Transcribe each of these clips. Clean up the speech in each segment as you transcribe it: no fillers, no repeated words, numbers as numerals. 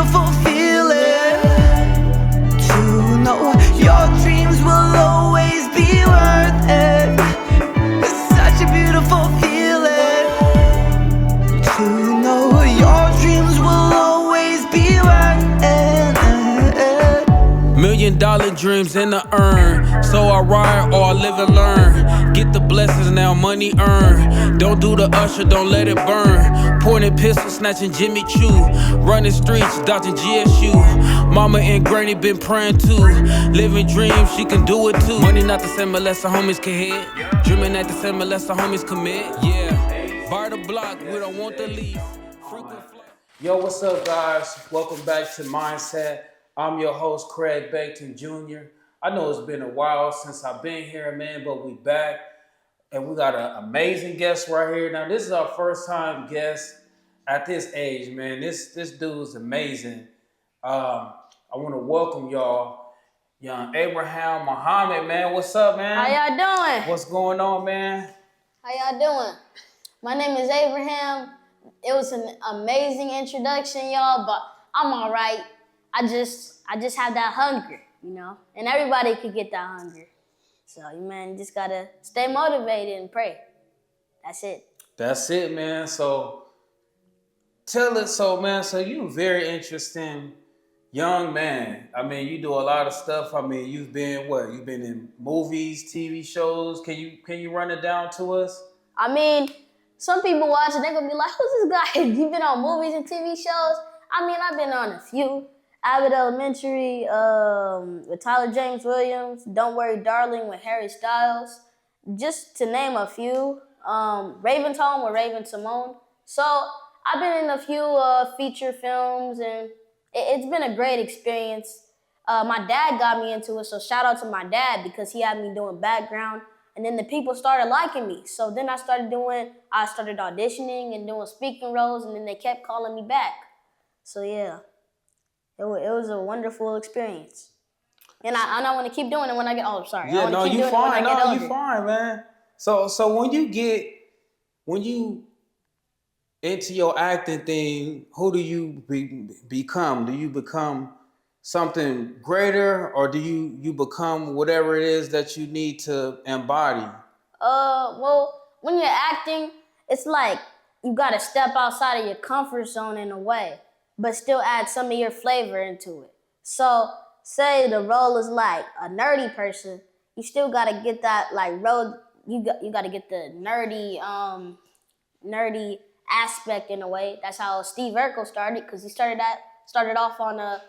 beautiful feeling to know your dreams will always be worth it. It's such a beautiful feeling to know your dreams will always be worth it. $1,000,000 dreams in the urn. So I ride or I live and learn. Get the blessings now, money earned. Don't do the usher, don't let it burn. Pointing pistol, snatching Jimmy Choo. Running streets, dodging GSU. Mama and granny been praying too. Living dreams, she can do it too. Money not the same unless the homies can hit. Dreaming not the same unless the homies commit. Yeah, bar the block, we don't want the lease. Frequent flight. Yo, what's up, guys? Welcome back to Mindset. I'm your host, Craig Baton Jr. I know it's been a while since I've been here, man, but we back. And we got an amazing guest right here. Now, this is our first time guest at this age, man. This dude's amazing. I want to welcome y'all, young Abraham Muhammad, man. What's up, man? How y'all doing? What's going on, man? How y'all doing? My name is Abraham. It was an amazing introduction, y'all, but I'm all right. I just have that hunger, you know? And everybody could get that hunger. So, man, you just gotta stay motivated and pray. That's it. That's it, man. So, tell us, so you very interesting young man. I mean, you do a lot of stuff. I mean, you've been in movies, TV shows. Can you run it down to us? I mean, some people watching, they're gonna be like, who's this guy? You been on movies and TV shows? I mean, I've been on a few. Abbott Elementary with Tyler James Williams, Don't Worry Darling with Harry Styles, just to name a few. Raven's Home with Raven Simone. So I've been in a few feature films, and it's been a great experience. My dad got me into it, so shout out to my dad because he had me doing background, and then the people started liking me. So then I started auditioning and doing speaking roles, and then they kept calling me back. So yeah. It was a wonderful experience, and I want to keep doing it when I get. Oh, sorry. Yeah, no, you fine. No, you fine, man. So when you into your acting thing, who do you become? Do you become something greater, or do you become whatever it is that you need to embody? Well, when you're acting, it's like you gotta step outside of your comfort zone in a way, but still add some of your flavor into it. So, say the role is like a nerdy person, you still gotta get that like role. You gotta get the nerdy aspect in a way. That's how Steve Urkel started, because he started off on I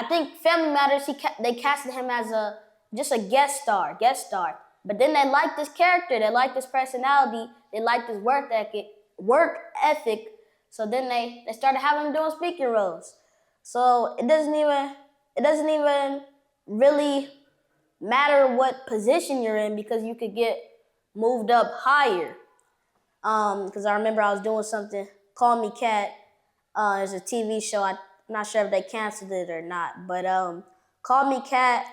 think Family Matters. They casted him as just a guest star. But then they liked this character, they liked this personality, they liked his work ethic. So then they started having him doing speaking roles. So it doesn't even really matter what position you're in, because you could get moved up higher. Because I remember I was doing something, Call Me Cat. There's a TV show. I'm not sure if they canceled it or not. But Call Me Cat,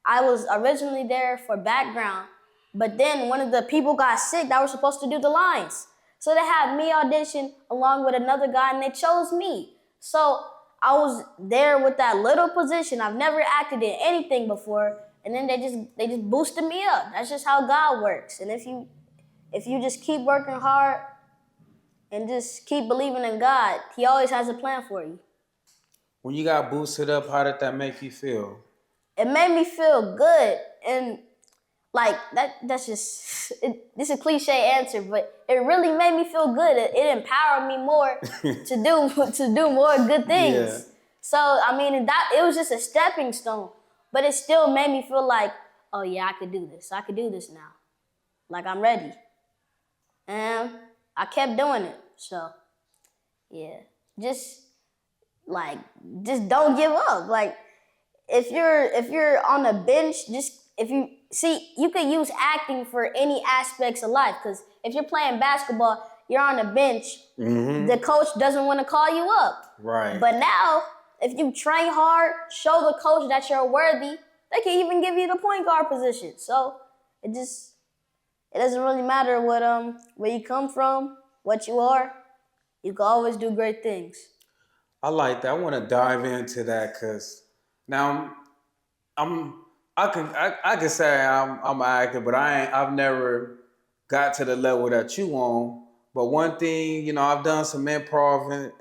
I was originally there for background. But then one of the people got sick that were supposed to do the lines. So they had me audition along with another guy, and they chose me. So I was there with that little position. I've never acted in anything before, and then they just boosted me up. That's just how God works. And if you just keep working hard and just keep believing in God, He always has a plan for you. When you got boosted up, how did that make you feel? It made me feel good, and like that's just this is a cliche answer, but it really made me feel good. It empowered me more to do more good things. Yeah. So I mean, it was just a stepping stone, but it still made me feel like, oh yeah, I could do this. I could do this now. Like I'm ready. And I kept doing it. So yeah, just don't give up. Like if you're on a bench, you could use acting for any aspects of life, because if you're playing basketball, you're on a bench, the coach doesn't want to call you up. Right. But now, if you train hard, show the coach that you're worthy, they can even give you the point guard position. So it doesn't really matter where you come from, what you are. You can always do great things. I like that. I want to dive into that because now I'm I can say I'm an actor, but I've never got to the level that you on. But one thing, I've done some improv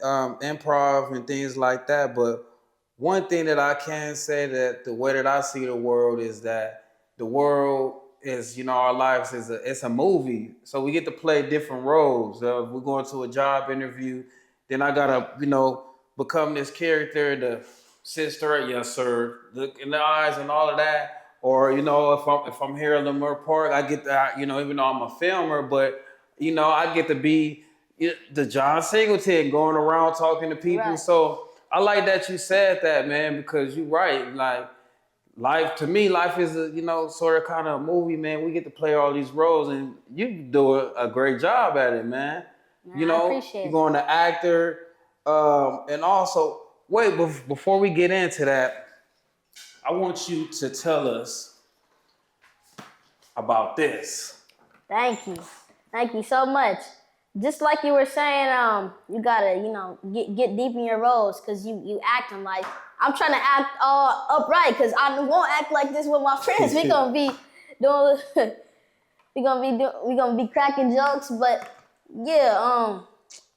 and things like that. But one thing that I can say that the way that I see the world is that the world is, our lives it's a movie. So we get to play different roles. If we're going to a job interview, then I gotta, become this character, the sit straight, yes sir, look in the eyes and all of that. Or if I'm here at Lamar Park, I get that, even though I'm a filmer, but I get to be the John Singleton going around talking to people. Right. So I like that you said that, man, because you're right. Like life to me, life is a sort of kind of a movie, man. We get to play all these roles, and you do a great job at it, man. Man, I appreciate You're it. going to actor, and also wait before we get into that, I want you to tell us about this. Thank you so much. Just like you were saying, you gotta, get deep in your roles because you acting like I'm trying to act all upright because I won't act like this with my friends. We gonna be doing, we gonna be cracking jokes, but yeah,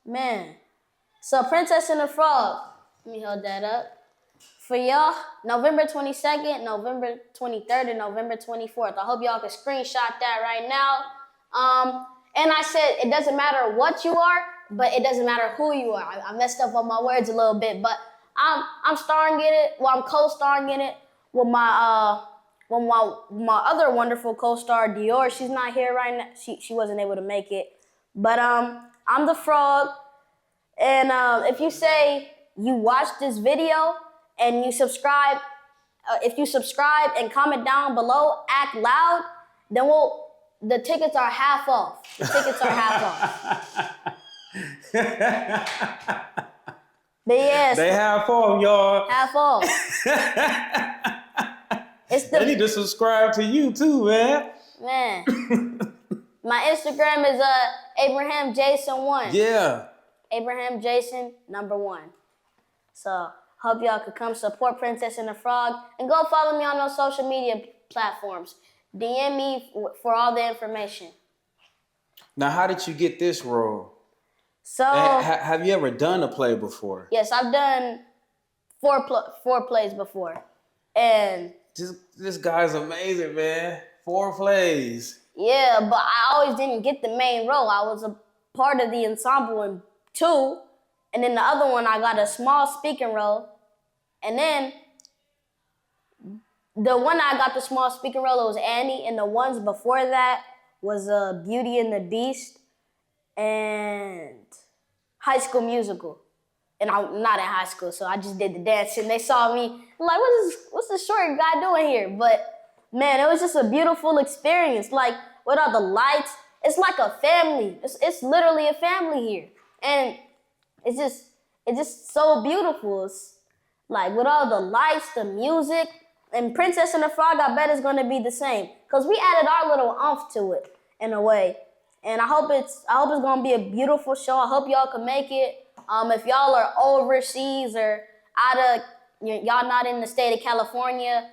man. So Princess and the Frog. Let me hold that up for y'all. November 22nd, November 23rd, and November 24th. I hope y'all can screenshot that right now. And I said it doesn't matter what you are, but it doesn't matter who you are. I messed up on my words a little bit, but I'm starring in it. Well, I'm co-starring in it with my other wonderful co-star Dior. She's not here right now. She wasn't able to make it, but I'm the frog. And if you say you watched this video and you subscribe, if you subscribe and comment down below, act loud, then the tickets are half off. The tickets are half off. But yes, They half off, y'all. half off. They need to subscribe to you too, man. Man. My Instagram is Abraham Jason 1. Yeah. Abraham Jason #1. So hope y'all could come support Princess and the Frog and go follow me on those social media platforms. DM me for all the information. Now, how did you get this role? So Have you ever done a play before? yes, I've done four plays before, and This guy's amazing, man. 4 plays. yeah, but I always didn't get the main role. I was a part of the ensemble in 2, and then the other one I got a small speaking role, and then the one I got the small speaking role, it was Annie, and the ones before that was Beauty and the Beast and High School Musical. And I'm not in high school, so I just did the dance, and they saw me like, what's this short guy doing here? But man, it was just a beautiful experience. Like with all the lights, it's like a family. It's literally a family here, and it's just so beautiful. It's like with all the lights, the music. And Princess and the Frog, I bet it's gonna be the same, cause we added our little oomph to it in a way. And I hope it's gonna be a beautiful show. I hope y'all can make it. If y'all are overseas or y'all not in the state of California,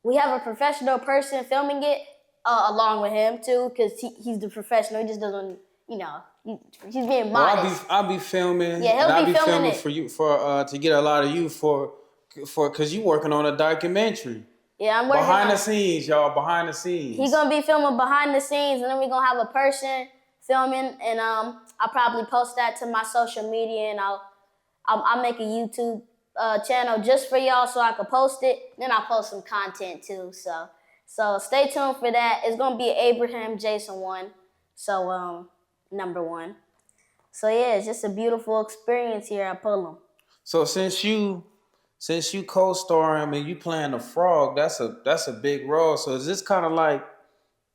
we have a professional person filming it along with him too, cause he's the professional. He just doesn't, he's being modest. I'll be filming. Yeah, he'll be filming it for you to get a lot of you for because you working on a documentary. Yeah, I'm working behind the scenes, y'all. Behind the scenes. He's gonna be filming behind the scenes, and then we're gonna have a person filming, and I'll probably post that to my social media, and I'll make a YouTube channel just for y'all so I can post it. Then I'll post some content too. So stay tuned for that. It's gonna be Abraham Jason 1. So #1. So yeah, it's just a beautiful experience here at Pullum. So since you co-starring and you playing the frog, that's a big role. So is this kind of like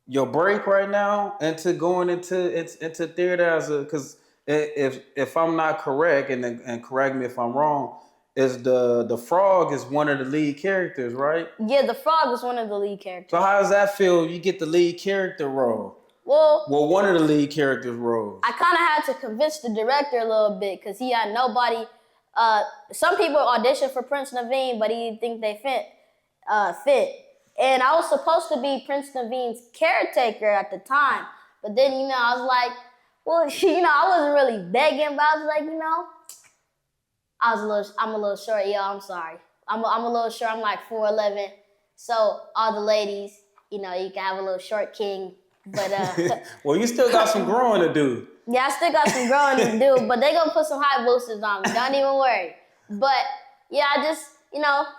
your break right now into going into theater as because if I'm not correct and correct me if I'm wrong, is the frog is one of the lead characters, right? Yeah, the frog is one of the lead characters. So how does that feel? You get the lead character role. Well, one of the lead characters' roles. I kind of had to convince the director a little bit because he had nobody. Some people auditioned for Prince Naveen, but he didn't think they fit. And I was supposed to be Prince Naveen's caretaker at the time, but then I was like, well, I wasn't really begging, but I was like, I'm a little short, yo. I'm sorry. I'm a little short. I'm like 4'11". So all the ladies, you can have a little short king, but well, you still got some growing to do. Yeah, I still got some growing to do, but they gonna put some high boosters on me. Don't even worry. But yeah, I just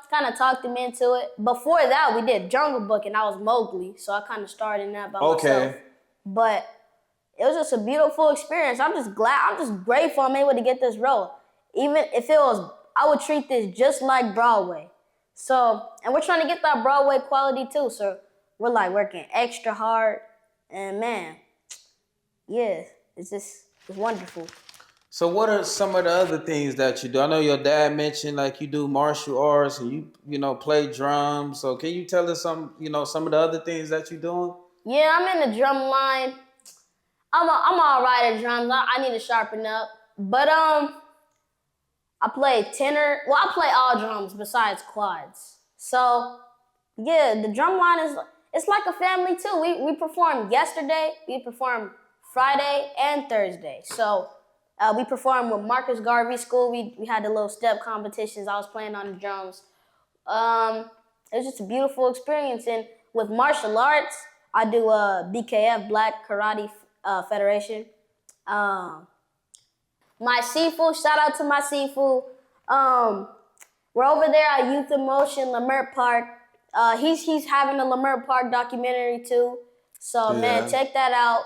kind of talked them into it. Before that, we did Jungle Book, and I was Mowgli, so I kind of started in that by myself. But it was just a beautiful experience. I'm just grateful I'm able to get this role. Even if I would treat this just like Broadway. So, and we're trying to get that Broadway quality too. So we're like working extra hard, and man, yeah, it's wonderful. So what are some of the other things that you do? I know your dad mentioned like you do martial arts and you play drums. So can you tell us some of the other things that you're doing? Yeah, I'm in the drum line. I'm all right at drums. I need to sharpen up. But I play tenor. Well, I play all drums besides quads. So yeah, the drum line it's like a family too. We performed yesterday. We performed Friday and Thursday. So we performed with Marcus Garvey School. We had the little step competitions. I was playing on the drums. It was just a beautiful experience. And with martial arts, I do BKF, Black Karate Federation. My Sifu, shout out to my Sifu. We're over there at Youth in Motion, Lamert Park. He's having a Lamert Park documentary too. So man, check that out.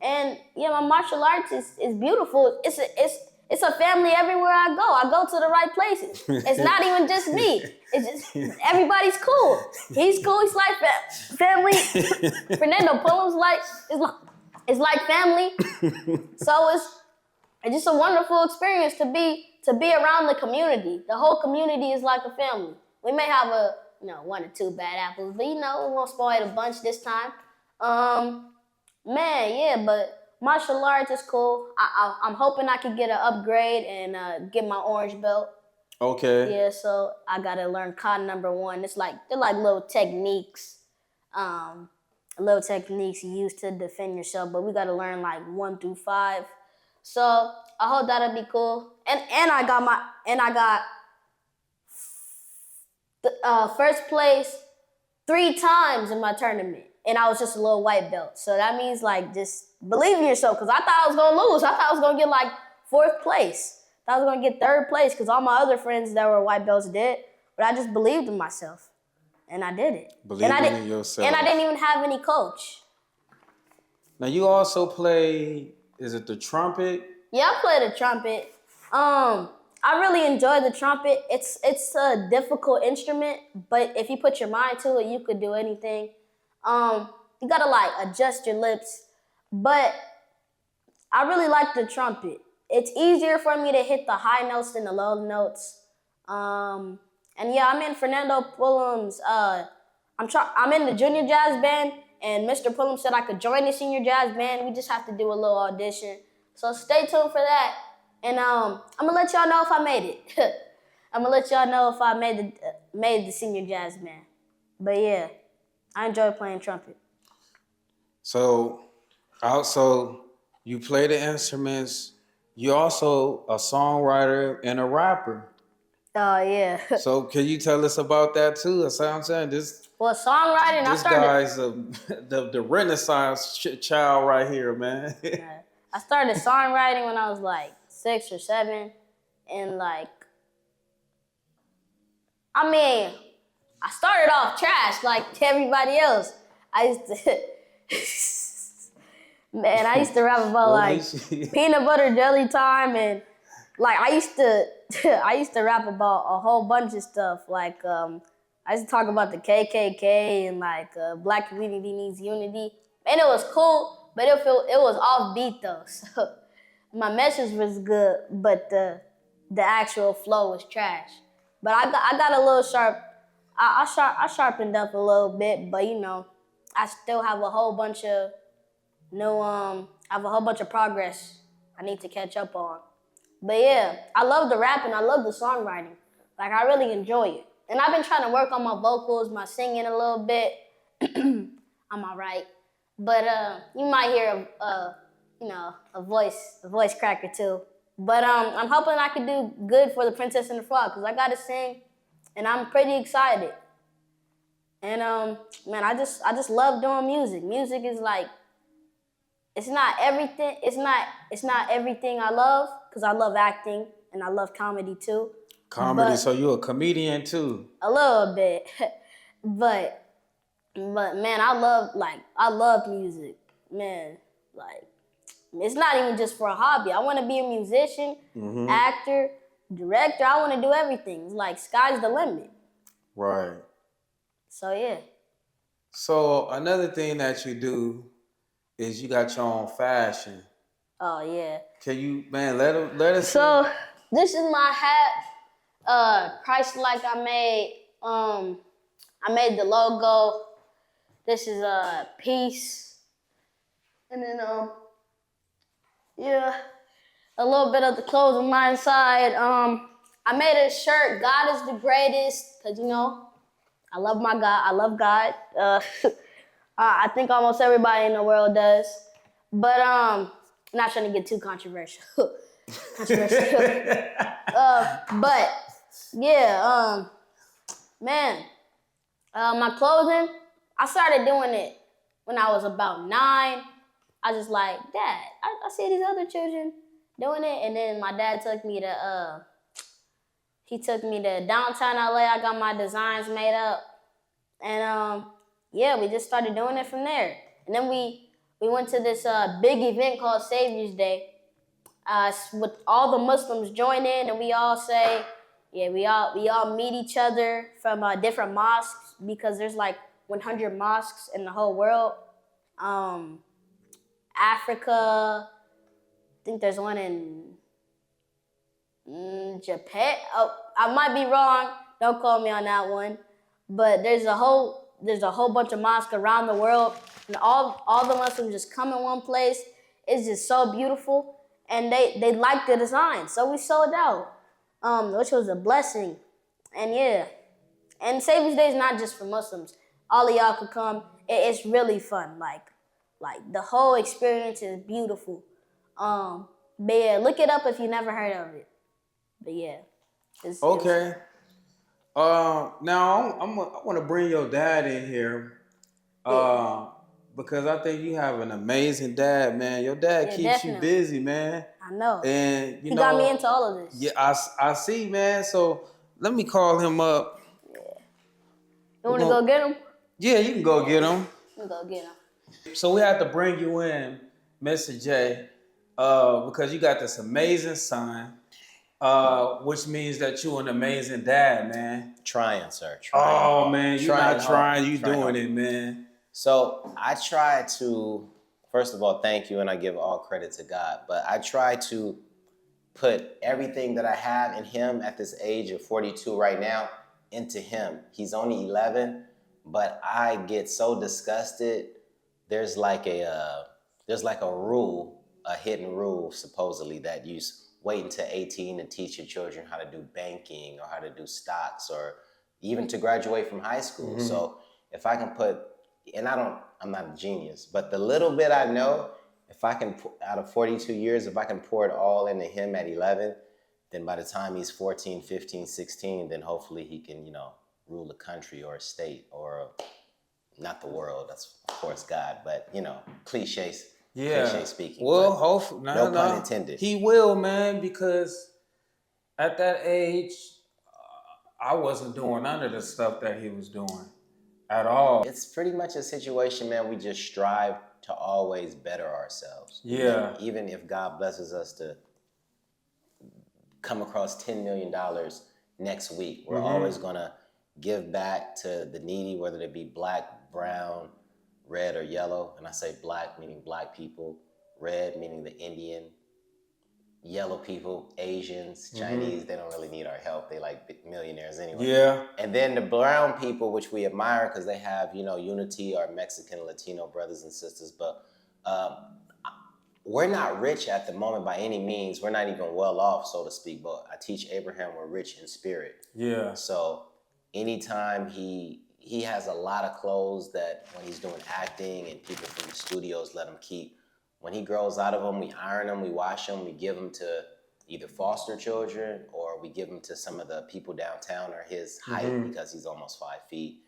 And yeah, my martial arts is beautiful. It's a family everywhere I go. I go to the right places. It's not even just me. It's just everybody's cool. He's cool. He's like family. Fernando Pullum's it's like family. So it's just a wonderful experience to be around the community. The whole community is like a family. We may have one or two bad apples, but we won't spoil a bunch this time. Man, yeah, but martial arts is cool. I'm hoping I can get an upgrade and get my orange belt. Okay. Yeah, so I gotta learn Kata number 1. They're like little techniques. Little techniques you use to defend yourself, but we gotta learn like 1 through 5. So I hope that'll be cool. And I got first place 3 times in my tournament. And I was just a little white belt. So that means just believe in yourself. Because I thought I was going to lose. I thought I was going to get 4th place. I thought I was going to get 3rd place because all my other friends that were white belts did. But I just believed in myself. And I did it. Believing in yourself. And I didn't even have any coach. Now you also play, is it the trumpet? Yeah, I play the trumpet. I really enjoy the trumpet. It's a difficult instrument. But if you put your mind to it, you could do anything. You gotta adjust your lips, but I really like the trumpet. It's easier for me to hit the high notes than the low notes. And yeah, I'm in Fernando Pullum's. I'm in the junior jazz band, and Mr. Pullum said I could join the senior jazz band. We just have to do a little audition. So stay tuned for that. And I'm gonna let y'all know if I made it. I'm gonna let y'all know if I made the senior jazz band. But yeah. I enjoy playing trumpet. So, also, you play the instruments. You're also a songwriter and a rapper. Oh, yeah. So, can you tell us about that too? That's what I'm saying. Well, songwriting, this guy's the Renaissance child right here, man. I started songwriting when I was 6 or 7. And I started off trash like everybody else. I used to rap about peanut butter jelly time, and I used to rap about a whole bunch of stuff. I used to talk about the KKK and Black community needs unity, and it was cool, but it was offbeat though. So my message was good, but the actual flow was trash. But I got a little sharp. I sharpened up a little bit, but I still have a whole bunch of progress I need to catch up on. But yeah, I love the rapping. I love the songwriting. Like, I really enjoy it. And I've been trying to work on my vocals, my singing a little bit. I'm all right. But you might hear a voice cracker too. But I'm hoping I can do good for the Princess and the Frog because I gotta sing, and I'm pretty excited. And man, I just love doing music. Music is like, it's not everything. It's not everything I love because I love acting and I love comedy too. Comedy, so you a comedian too? A little bit, but man, I love music, man. Like, it's not even just for a hobby. I want to be a musician, actor, director. I want to do everything. It's like, sky's the limit. Right. So yeah. So another thing that you do is you got your own fashion. Oh yeah. Can you, man, let us? So this is my hat. Christ-like. I made the logo. This is a piece, and then yeah, a little bit of the clothes on my inside. I made a shirt. God is the greatest, cause I love my God. I love God. I think almost everybody in the world does. But I'm not trying to get too controversial. But yeah, man, my clothing, I started doing it when I was about 9. I just like, Dad, I see these other children doing it, and then my dad took me to downtown LA. I got my designs made up, and yeah, we just started doing it from there. And then we went to this big event called Savior's Day. With all the Muslims join in, and we all say, yeah, we all meet each other from different mosques because there's like 100 mosques in the whole world. Africa, I think there's one in Japan. Oh, I might be wrong. Don't call me on that one. But there's a whole bunch of mosques around the world, and all the Muslims just come in one place. It's just so beautiful, and they like the design, so we sold out, which was a blessing. And yeah, and Savior's Day is not just for Muslims. All of y'all could come. It's really fun. Like the whole experience is beautiful. But yeah, look it up if you never heard of it. But yeah. Okay. Now I want to bring your dad in here, because I think you have an amazing dad, man. Your dad keeps definitely. you busy, man. I know. And he got me into all of this. Yeah, I see, man. So let me call him up. Yeah. You want to go get him? Yeah, you can go get him. You go get him. So we have to bring you in, Mr. J, because you got this amazing son. Which means that you're an amazing dad, man. Trying, sir. Oh, man, you're not trying. You doing it, man. So I try to, first of all, thank you, and I give all credit to God. But I try to put everything that I have in him at this age of 42 right now into him. He's only 11, but I get so disgusted. There's like a rule, a hidden rule, supposedly, that you wait until 18 to teach your children how to do banking or how to do stocks or even to graduate from high school. So if I can put, and I'm not a genius, but the little bit I know, if I can, out of 42 years, if I can pour it all into him at 11, then by the time he's 14, 15, 16, then hopefully he can, rule a country or a state or not the world. That's of course God, but cliche speaking. Well, hopefully, no pun intended. He will, man, because at that age, I wasn't doing none of the stuff that he was doing at all. It's pretty much a situation, man. We just strive to always better ourselves. Yeah. Even if God blesses us to come across $10 million next week, we're always gonna give back to the needy, whether they be black, brown, red, or yellow. And I say black meaning black people, red meaning the Indian, yellow people, Asians, Chinese, they don't really need our help. They like millionaires anyway. Yeah. And then the brown people, which we admire because they have, unity, our Mexican, Latino brothers and sisters. But we're not rich at the moment by any means. We're not even well off, so to speak. But I teach Abraham we're rich in spirit. Yeah. So anytime he has a lot of clothes that when he's doing acting and people from the studios let him keep. When he grows out of them, we iron them, we wash them, we give them to either foster children or we give them to some of the people downtown or his height because he's almost 5 feet.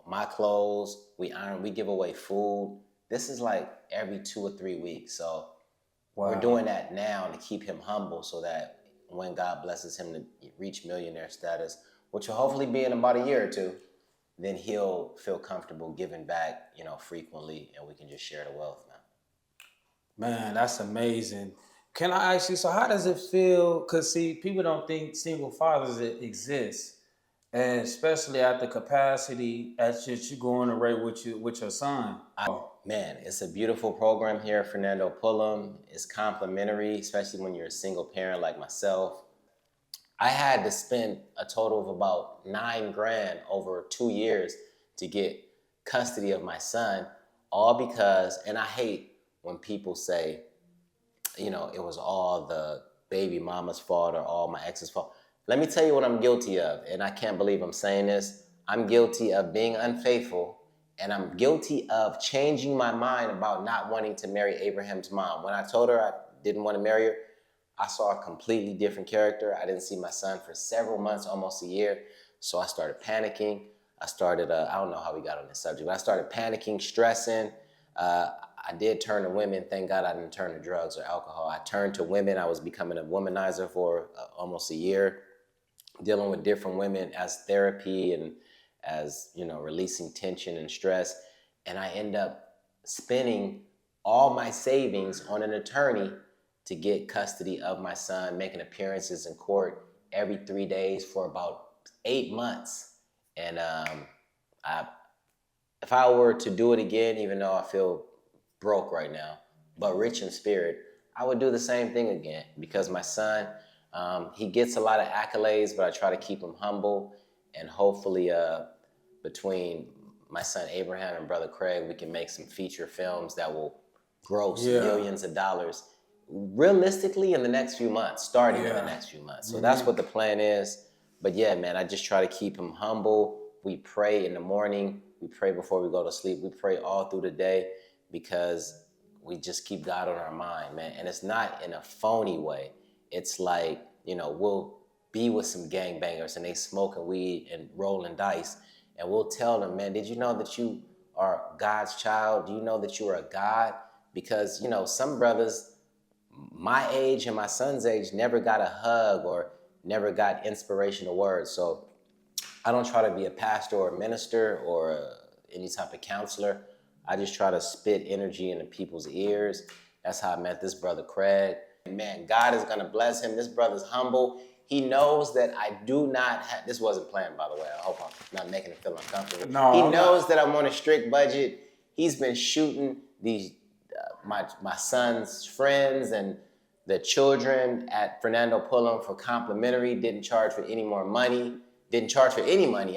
My clothes, we iron, we give away food. This is like every 2 or 3 weeks. So we're doing that now to keep him humble so that when God blesses him to reach millionaire status, which will hopefully be in about a year or two, then he'll feel comfortable giving back, frequently, and we can just share the wealth, man. Man, that's amazing. Can I ask you, so how does it feel? Because, see, people don't think single fathers exist, and especially at the capacity at which you're going to rate with your son. Man, it's a beautiful program here at Fernando Pullum. It's complimentary, especially when you're a single parent like myself. I had to spend a total of about $9,000 over 2 years to get custody of my son, all because, and I hate when people say, it was all the baby mama's fault or all my ex's fault. Let me tell you what I'm guilty of, and I can't believe I'm saying this. I'm guilty of being unfaithful, and I'm guilty of changing my mind about not wanting to marry Abraham's mom. When I told her I didn't want to marry her, I saw a completely different character. I didn't see my son for several months, almost a year. So I started panicking. I don't know how we got on this subject, but I started panicking, stressing. I did turn to women. Thank God I didn't turn to drugs or alcohol. I turned to women. I was becoming a womanizer for almost a year, dealing with different women as therapy and as, releasing tension and stress. And I end up spending all my savings on an attorney to get custody of my son, making appearances in court every 3 days for about 8 months. And if I were to do it again, even though I feel broke right now, but rich in spirit, I would do the same thing again because my son, he gets a lot of accolades, but I try to keep him humble. And hopefully between my son Abraham and brother Craig, we can make some feature films that will gross millions of dollars realistically in the next few months, starting in the next few months. So that's what the plan is. But yeah, man, I just try to keep him humble. We pray in the morning. We pray before we go to sleep. We pray all through the day because we just keep God on our mind, man. And it's not in a phony way. It's like, we'll be with some gangbangers and they smoking weed and rolling dice. And we'll tell them, man, did you know that you are God's child? Do you know that you are a God? Because, some brothers my age and my son's age never got a hug or never got inspirational words. So I don't try to be a pastor or a minister or any type of counselor. I just try to spit energy into people's ears. That's how I met this brother Craig. Man, God is gonna bless him. This brother's humble. He knows that I do not have, this wasn't planned, by the way. I hope I'm not making him feel uncomfortable. No, he knows that I'm on a strict budget. He's been shooting these my son's friends and the children at Fernando Pullum for complimentary, didn't charge for any money,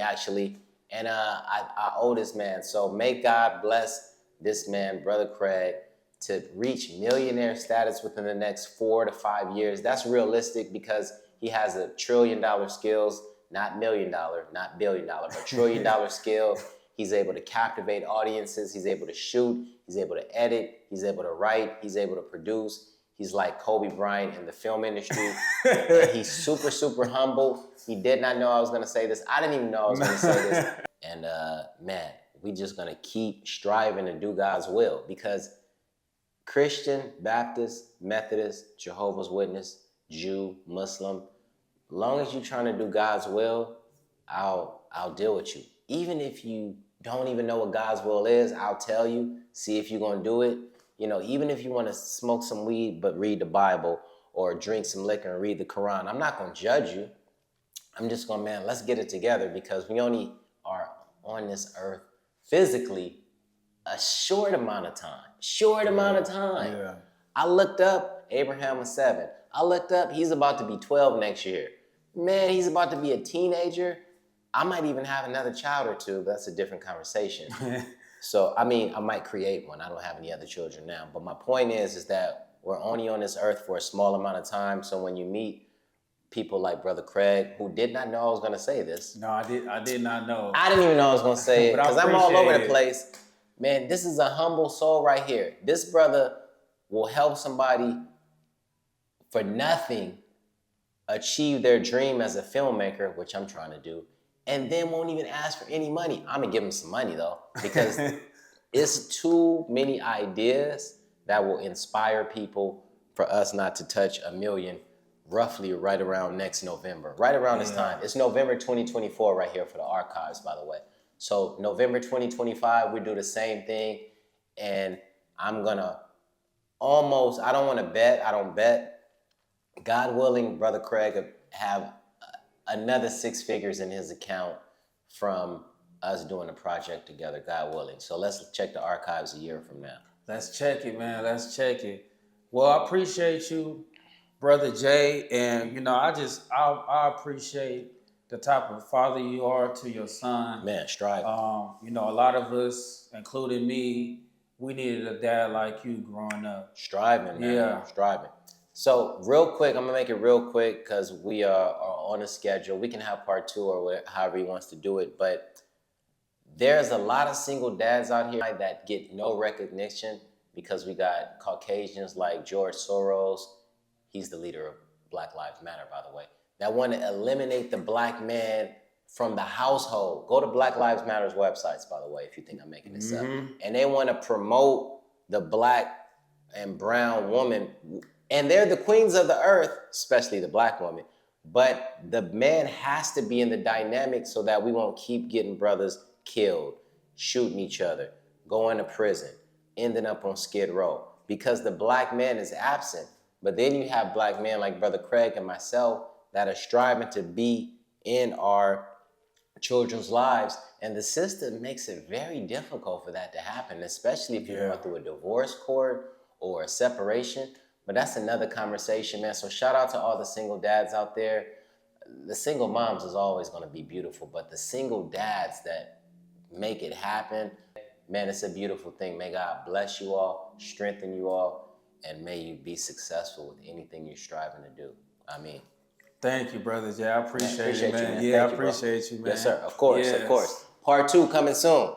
actually. And I owe this man. So may God bless this man, Brother Craig, to reach millionaire status within the next 4 to 5 years. That's realistic because he has $1 trillion skills, not $1 million, not $1 billion, but $1 trillion skill. He's able to captivate audiences. He's able to shoot. He's able to edit. He's able to write. He's able to produce. He's like Kobe Bryant in the film industry. And he's super, super humble. He did not know I was going to say this. I didn't even know I was going to say this. And man, we just going to keep striving to do God's will because Christian, Baptist, Methodist, Jehovah's Witness, Jew, Muslim, as long as you're trying to do God's will, I'll deal with you. Even if you don't even know what God's will is, I'll tell you, see if you're going to do it. Even if you want to smoke some weed but read the Bible or drink some liquor and read the Quran, I'm not going to judge you. I'm just going, man, let's get it together because we only are on this earth physically a short amount of time. Yeah. I looked up, Abraham was 7. I looked up, he's about to be 12 next year. Man, he's about to be a teenager. I might even have another child or two, but that's a different conversation. So, I mean, I might create one. I don't have any other children now. But my point is that we're only on this earth for a small amount of time. So when you meet people like Brother Craig, who did not know I was going to say this. No, I did not know. I didn't even know I was going to say it because I'm all over the it. place. Man, this is a humble soul right here. This brother will help somebody for nothing achieve their dream as a filmmaker, which I'm trying to do, and then won't even ask for any money. I'm going to give him some money, though, because it's too many ideas that will inspire people for us not to touch 1 million roughly right around next November, right around this time. It's November 2024 right here for the archives, by the way. So November 2025, we do the same thing, and I'm going to almost, I don't want to bet, I don't bet. God willing, Brother Craig have another 6 figures in his account from us doing a project together, God willing. So let's check the archives a year from now. Let's check it, man. Let's check it. Well, I appreciate you, Brother Jay, and you know, I appreciate the type of father you are to your son. Man, striving. You know, a lot of us, including me, we needed a dad like you growing up. Striving, man. Yeah. Striving. So real quick, I'm gonna make it real quick because we are on a schedule. We can have part 2 or whatever, however he wants to do it. But there's a lot of single dads out here that get no recognition because we got Caucasians like George Soros. He's the leader of Black Lives Matter, by the way, that want to eliminate the black man from the household. Go to Black Lives Matter's websites, by the way, if you think I'm making this up. And they want to promote the black and brown woman. And they're the queens of the earth, especially the black woman. But the man has to be in the dynamic so that we won't keep getting brothers killed, shooting each other, going to prison, ending up on Skid Row. Because the black man is absent. But then you have black men like Brother Craig and myself that are striving to be in our children's lives. And the system makes it very difficult for that to happen, especially if you're going through a divorce court or a separation. But that's another conversation, man. So shout out to all the single dads out there. The single moms is always going to be beautiful, but the single dads that make it happen, man, it's a beautiful thing. May God bless you all, strengthen you all, and may you be successful with anything you're striving to do. I mean. Thank you, brothers. Yeah, I appreciate you, man. You, man. Yeah, Thank I appreciate you, man. Yes, sir. Of course, of course. Part 2 coming soon.